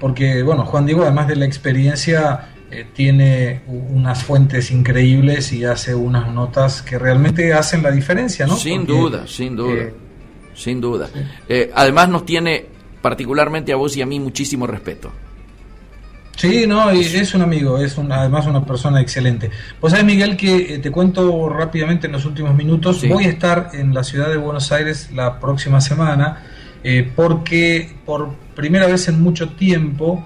porque bueno, Juan Diego, además de la experiencia, tiene unas fuentes increíbles y hace unas notas que realmente hacen la diferencia, ¿no? Sin duda. Sí. Además nos tiene, particularmente a vos y a mí, muchísimo respeto. Sí, no, y es un amigo, además una persona excelente. Vos sabés, Miguel, que te cuento rápidamente en los últimos minutos, sí. Voy a estar en la ciudad de Buenos Aires la próxima semana, porque por primera vez en mucho tiempo,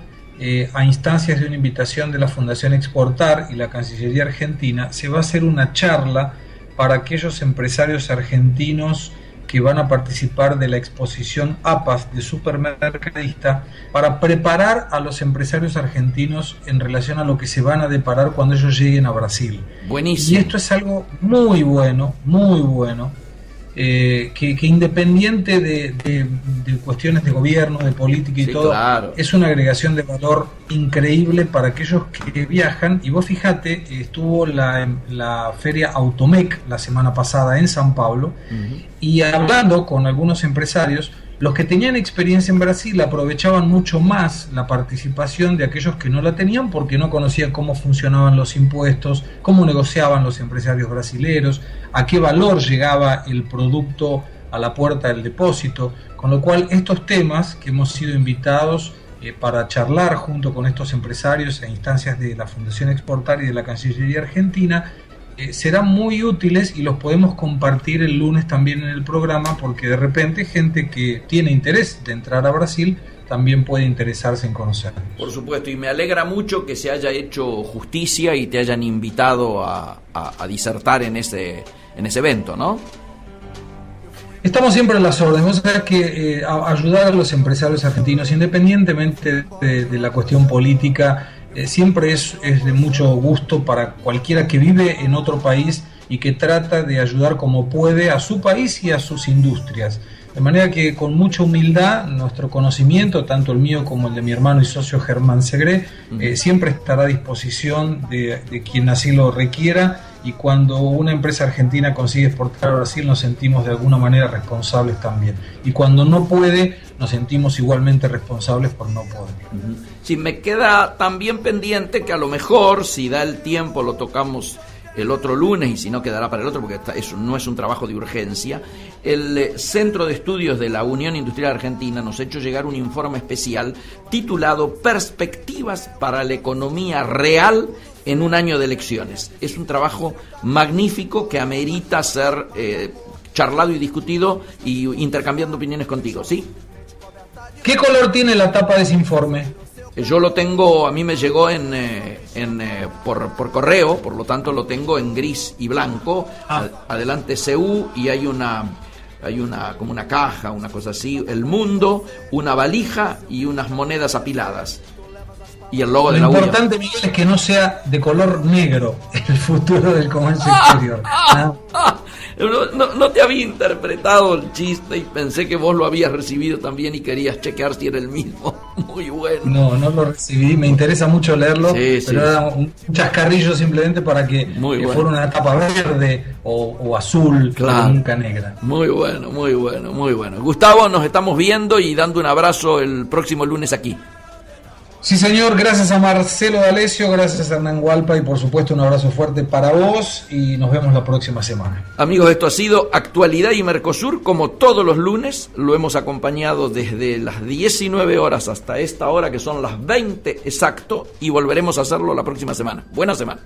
a instancias de una invitación de la Fundación Exportar y la Cancillería Argentina, se va a hacer una charla para aquellos empresarios argentinos que van a participar de la exposición APAS de Supermercadista, para preparar a los empresarios argentinos en relación a lo que se van a deparar cuando ellos lleguen a Brasil. Buenísimo. Y esto es algo muy bueno, que independiente de cuestiones de gobierno, de política y sí, todo, claro, es una agregación de valor increíble para aquellos que viajan. Y vos fijate, estuvo la feria Automec la semana pasada en San Pablo, y hablando con algunos empresarios, los que tenían experiencia en Brasil aprovechaban mucho más la participación de aquellos que no la tenían, porque no conocían cómo funcionaban los impuestos, cómo negociaban los empresarios brasileros, a qué valor llegaba el producto a la puerta del depósito. Con lo cual, estos temas que hemos sido invitados para charlar junto con estos empresarios a instancias de la Fundación Exportar y de la Cancillería Argentina, serán muy útiles, y los podemos compartir el lunes también en el programa, porque de repente gente que tiene interés de entrar a Brasil también puede interesarse en conocerlo. Por supuesto, y me alegra mucho que se haya hecho justicia y te hayan invitado a disertar en ese evento, ¿no? Estamos siempre en las órdenes. Vos sabés que ayudar a los empresarios argentinos, independientemente de la cuestión política, siempre es de mucho gusto para cualquiera que vive en otro país y que trata de ayudar como puede a su país y a sus industrias. De manera que, con mucha humildad, nuestro conocimiento, tanto el mío como el de mi hermano y socio Germán Segré, siempre estará a disposición de quien así lo requiera. Y cuando una empresa argentina consigue exportar a Brasil, nos sentimos de alguna manera responsables también. Y cuando no puede, nos sentimos igualmente responsables por no poder. Sí, me queda también pendiente que a lo mejor, si da el tiempo, lo tocamos el otro lunes, y si no, quedará para el otro, porque eso no es un trabajo de urgencia. El Centro de Estudios de la Unión Industrial Argentina nos ha hecho llegar un informe especial titulado Perspectivas para la Economía Real en un año de elecciones. Es un trabajo magnífico que amerita ser charlado y discutido y intercambiando opiniones contigo, ¿sí? ¿Qué color tiene la tapa de ese informe? Yo lo tengo, a mí me llegó por correo, por lo tanto lo tengo en gris y blanco. Adelante CU, y hay como una caja, una cosa así, El Mundo, una valija y unas monedas apiladas. Y el logo de la Lo UIA. importante, Miguel, es que no sea de color negro el futuro del comercio exterior. No te había interpretado el chiste y pensé que vos lo habías recibido también y querías chequear si era el mismo. Muy bueno. No lo recibí, me interesa mucho leerlo, Sí, pero era un chascarrillo simplemente para que Bueno. fuera una tapa verde o azul, Claro. pero nunca negra. Muy bueno, muy bueno, muy bueno. Gustavo, nos estamos viendo y dando un abrazo el próximo lunes aquí. Sí, señor, gracias a Marcelo D'Alessio, gracias a Hernán Hualpa y por supuesto un abrazo fuerte para vos y nos vemos la próxima semana. Amigos, esto ha sido Actualidad y Mercosur, como todos los lunes, lo hemos acompañado desde las 19 horas hasta esta hora, que son las 20 exacto, y volveremos a hacerlo la próxima semana. Buena semana.